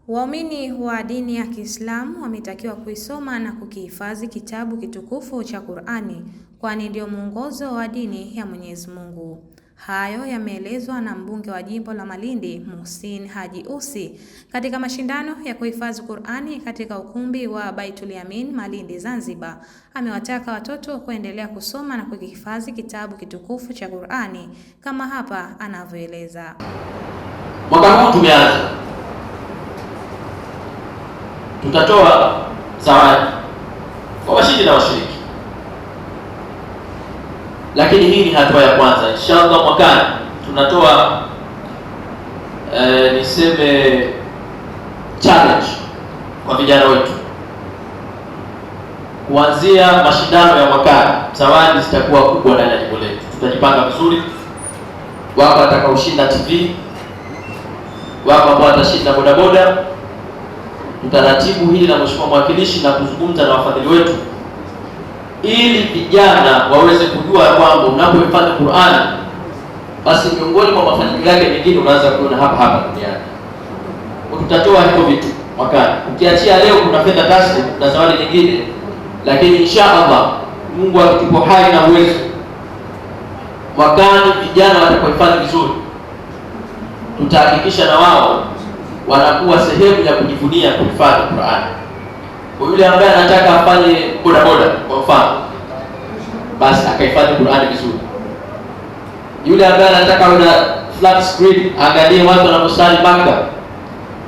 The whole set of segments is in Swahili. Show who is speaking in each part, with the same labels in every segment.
Speaker 1: Waumini wa dini ya Kiislamu wametakiwa kuisoma na kukihifadhi kitabu kitukufu cha Qur'ani, kwani ndio mwongozo wa dini ya Mwenyezi Mungu. Hayo yameelezwa na mbunge wa jimbo la Malindi, Muhsin Haji Ussi, katika mashindano ya kuhifadhi Qur'ani katika ukumbi wa Baitul Amin, Malindi, Zanzibar. Amewataka watoto kuendelea kusoma na kukihifadhi kitabu kitukufu cha Qur'ani kama hapa anavyoeleza.
Speaker 2: Mwaka huu tumeanza, tutatoa zawadi kwa washindi na washiriki, lakini hii ni hatua ya kwanza. Inshallah mwakani tunatoa niseme challenge kwa vijana wetu. Kuanzia mashindano ya mwakani, zawadi zitakuwa kubwa ndani ya jimbo letu. Tutajipanga vizuri, wako watakaoshinda TV, wako ambao watashinda bodaboda. Tutaratibu hili na mheshimiwa mwakilishi na kuzungumza na wafadhili wetu ili vijana waweze kujua kwamba unapohifadhi Qur'ani basi miongoni mwa mafanikio yake mengine unaanza kuona hapa duniani. Tutatoa hivyo vitu mwakani. Ukiachia leo kuna fedha taslimu na zawadi nyingine, lakini insha Allah Mungu akitupa hai na uwezo, mwakani vijana watakaohifadhi vizuri tutahakikisha na wao wanakuwa sehemu ya kujivunia kuhifadhi Qur'ani. Kwa yule ambaye anataka afanye bodaboda kwa mfano, basi akahifadhi Qur'ani vizuri. Yule ambaye anataka una flat screen angalie watu wanaposali Maka,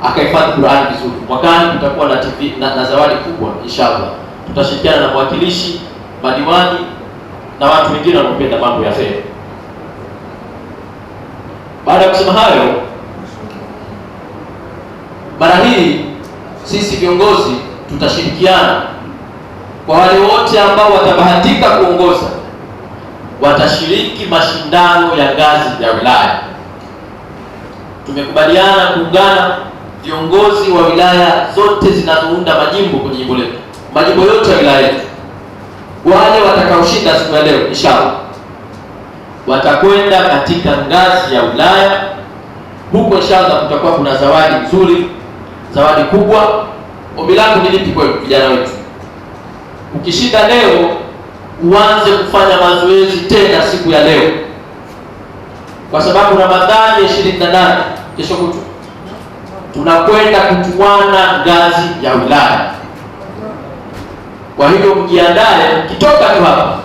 Speaker 2: akahifadhi Qur'ani vizuri. Mwakani tutakuwa na TV na zawadi kubwa inshallah. Tutashirikiana na mwakilishi, madiwani na watu wengine wanaopenda mambo ya fedha. Baada ya kusema hayo, mara hii sisi viongozi tutashirikiana. Kwa wale wote ambao watabahatika kuongoza, watashiriki mashindano ya ngazi ya wilaya. Tumekubaliana kuungana viongozi wa wilaya zote zinazounda majimbo kwenye jimbo letu, majimbo yote ya wilaya yetu. Wale watakaoshinda siku ya leo inshallah watakwenda katika ngazi ya wilaya. Huko inshallah kutakuwa kuna zawadi nzuri, zawadi kubwa. Ombi langu ni lipi kwa vijana wetu? Ukishinda leo, uanze kufanya mazoezi tena siku ya leo, kwa sababu Ramadhani 28 kesho kutwa tunakwenda kuchuana ngazi ya wilaya. Kwa hiyo mjiandae, mkitoka tu hapa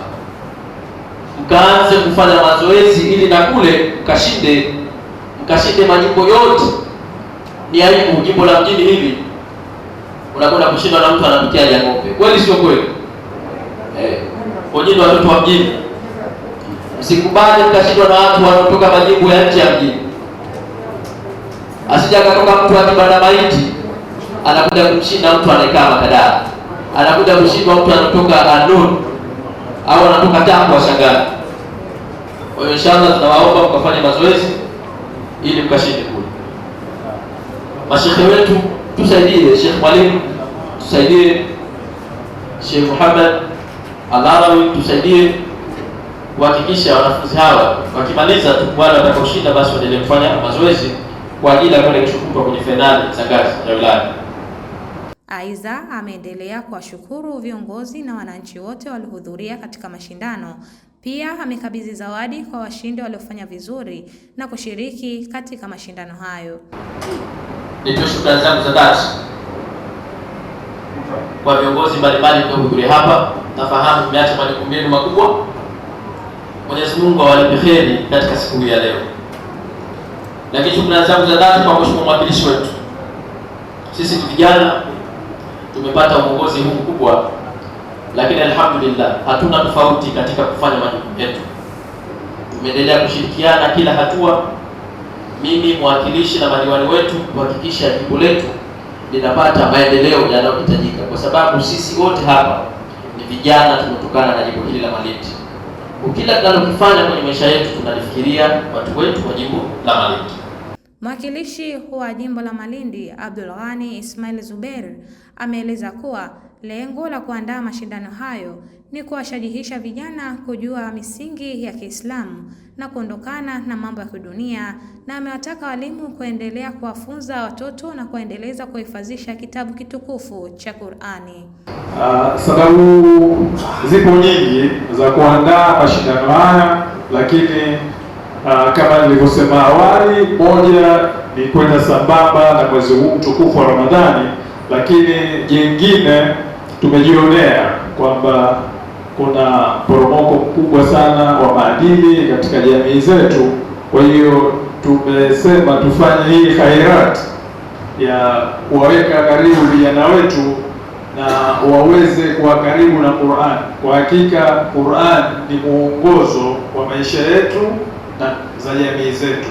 Speaker 2: mkaanze kufanya mazoezi ili na kule mkashinde majimbo yote. Ni aibu jimbo la mjini hivi unakwenda kushindwa na mtu anapitia ya ng'ombe. Kweli sio kweli? Kwa nini watoto wa mjini msikubali mkashindwa na watu wanaotoka majimbo ya nje ya mjini? Asija katoka mtu akibanda maiti anakuja kumshinda mtu anayekaa Makadara, anakuja kushindwa mtu anatoka Anun au anatoka Tambo Shangani. Kwa hiyo inshallah tunawaomba mkafanye mazoezi ili mkashinde kule. Mashekhe wetu tusaidie, Sheikh Mwalimu tusaidie, Sheikh Muhammad Al-Arawi tusaidie kuhakikisha wanafunzi hawa wakimaliza tu, wale watakaoshinda basi waendelee kufanya mazoezi kwa ajili ya kwenda kesho kutwa kwenye finali za ngazi ya wilaya.
Speaker 1: Aidha, ameendelea kuwashukuru viongozi na wananchi wote waliohudhuria katika mashindano. Pia amekabidhi zawadi kwa washindi waliofanya vizuri na kushiriki katika mashindano hayo.
Speaker 2: Nitoe shukrani zangu za dhati kwa viongozi mbalimbali mliohudhuria hapa. Nafahamu mmeacha majukumu yenu makubwa. Mwenyezi Mungu awalipe kheri katika siku hii ya leo. Lakini shukrani zangu za dhati kwa mheshimiwa mwakilishi wetu. Sisi vijana tumepata uongozi huu mkubwa, lakini alhamdulillah hatuna tofauti katika kufanya majukumu yetu. Tumeendelea kushirikiana kila hatua, mimi mwakilishi na madiwani wetu, kuhakikisha jimbo letu linapata maendeleo yanayohitajika, kwa sababu sisi wote hapa ni vijana tunatokana na jimbo hili la Malindi. Kila tunalofanya kwenye maisha yetu tunalifikiria watu wetu wa jimbo la Malindi.
Speaker 1: Mwakilishi wa jimbo la Malindi, Abdul Ghani Ismail Zubair, ameeleza kuwa Lengo la kuandaa mashindano hayo ni kuwashajihisha vijana kujua misingi ya Kiislamu na kuondokana na mambo ya kidunia, na amewataka walimu kuendelea kuwafunza watoto na kuendeleza kuhifadhisha kitabu kitukufu cha Qur'ani.
Speaker 3: Sababu zipo nyingi za kuandaa mashindano haya, lakini kama nilivyosema awali, moja ni kwenda sambamba na mwezi huu mtukufu wa Ramadhani, lakini jingine tumejionea kwamba kuna poromoko mkubwa sana wa maadili katika jamii zetu. Kwa hiyo tumesema tufanye hii khairat ya kuwaweka karibu vijana wetu na waweze kuwa karibu na Qur'an. Kwa hakika Qur'an ni muongozo wa maisha yetu na za jamii zetu.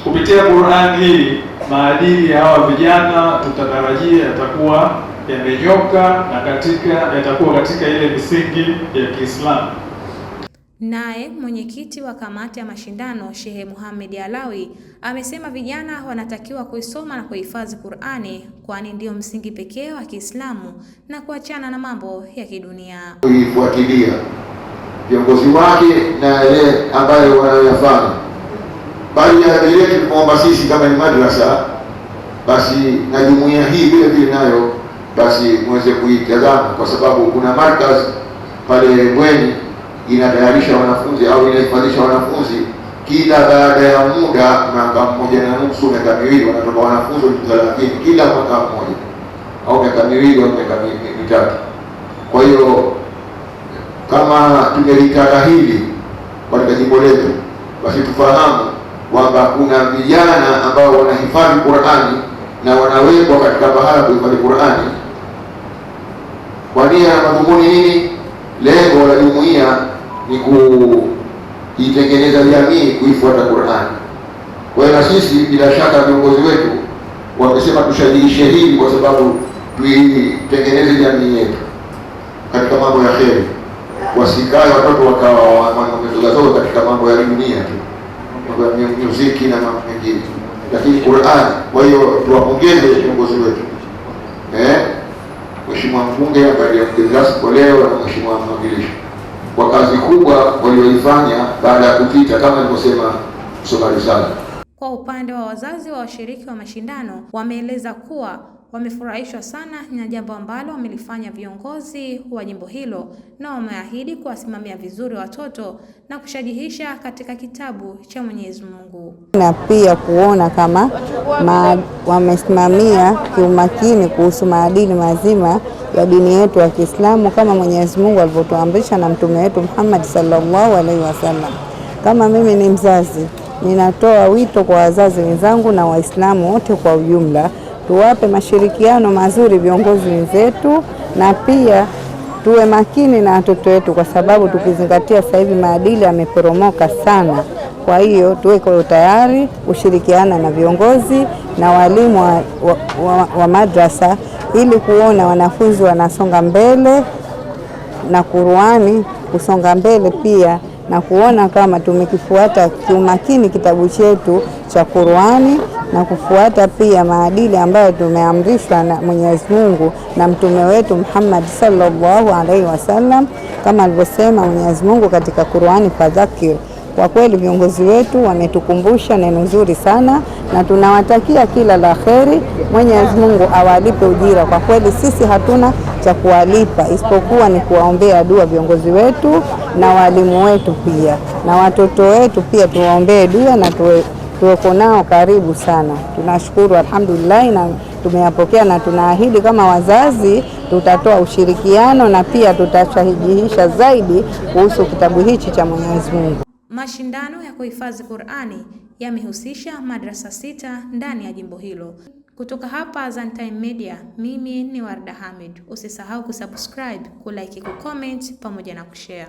Speaker 3: Kupitia Qur'an hii, maadili ya hawa vijana tutatarajia yatakuwa yamenyoka na yatakuwa katika ile misingi ya Kiislamu.
Speaker 1: Naye mwenyekiti wa kamati ya mashindano Sheikh Muhammad Alawi amesema vijana wanatakiwa kuisoma na kuhifadhi Qur'ani, kwani ndio msingi pekee wa Kiislamu na kuachana na mambo ya kidunia.
Speaker 4: Kuifuatilia viongozi wake na yale ambayo wanayofanya, bali ya vile tunaomba sisi kama ni madrasa, basi na jumuiya hii vile vile nayo basi muweze kuitazama, kwa sababu kuna markaz pale Mbweni inatayarisha wanafunzi au inahifadhisha wanafunzi kila baada ya muda, mwaka 1.5 miaka 2 wanatoka wanafunzi 30 kila mwaka mmoja, au miaka 2 au miaka 3. Kwa hiyo kama tungelitaka hili katika jimbo letu, basi tufahamu kwamba kuna vijana ambao wanahifadhi Qur'ani na wanawekwa katika pahala kuhifadhi Qur'ani kwa nia na madhumuni nini? Lengo la jumuiya ni kuitengeneza jamii kuifuata Qur'ani. Kwa hiyo na sisi bila shaka viongozi wetu wamesema tushajiishe hili kwa sababu tuitengeneze jamii yetu katika mambo ya kheri, wasikae watoto wakawa wametoka katika mambo ya dunia tu, mambo ya muziki na mambo mengine, lakini Qur'ani. Kwa hiyo tuwapongeze viongozi wetu, Mheshimiwa mbunge ambaye ni mgeni rasmi kwa leo na Mheshimiwa mwakilishi kwa kazi kubwa walioifanya baada ya kupita kama nilivyosema kusoma risala.
Speaker 1: Kwa upande wa wazazi wa washiriki wa mashindano, wameeleza kuwa wamefurahishwa sana na jambo ambalo wamelifanya viongozi wa jimbo hilo, na wameahidi kuwasimamia vizuri watoto na kushajihisha katika kitabu cha Mwenyezi Mungu,
Speaker 5: na pia kuona kama wamesimamia kiumakini kuhusu maadili mazima ya dini yetu ya Kiislamu kama Mwenyezi Mungu alivyotuamrisha na mtume wetu Muhammad sallallahu alaihi wasallam. Kama mimi ni mzazi, ninatoa wito kwa wazazi wenzangu na Waislamu wote kwa ujumla, tuwape mashirikiano mazuri viongozi wenzetu, na pia tuwe makini na watoto wetu, kwa sababu tukizingatia sasa hivi maadili yameporomoka sana. Kwa hiyo tuwe tayari kushirikiana na viongozi na walimu wa madrasa ili kuona wanafunzi wanasonga mbele na Qur'ani kusonga mbele pia, na kuona kama tumekifuata kiumakini kitabu chetu cha Qur'ani na kufuata pia maadili ambayo tumeamrishwa na Mwenyezi Mungu na mtume wetu Muhammad sallallahu alaihi wasallam, kama alivyosema Mwenyezi Mungu katika Qur'ani, fadhakir. Kwa kweli viongozi wetu wametukumbusha neno zuri sana, na tunawatakia kila la kheri. Mwenyezi Mungu awalipe ujira. Kwa kweli sisi hatuna cha kuwalipa isipokuwa ni kuwaombea dua viongozi wetu na walimu wetu pia na watoto wetu pia, tuwaombee dua na tuweko nao karibu sana. Tunashukuru alhamdulillah, na tumeyapokea, na tunaahidi kama wazazi tutatoa ushirikiano na pia tutashajihisha zaidi kuhusu kitabu hichi cha Mwenyezi Mungu.
Speaker 1: Mashindano ya kuhifadhi Qur'ani yamehusisha madrasa 6 ndani ya jimbo hilo. Kutoka hapa Zantime Media, mimi ni Warda Hamid. Usisahau kusubscribe, kulike, kucomment pamoja na kushare.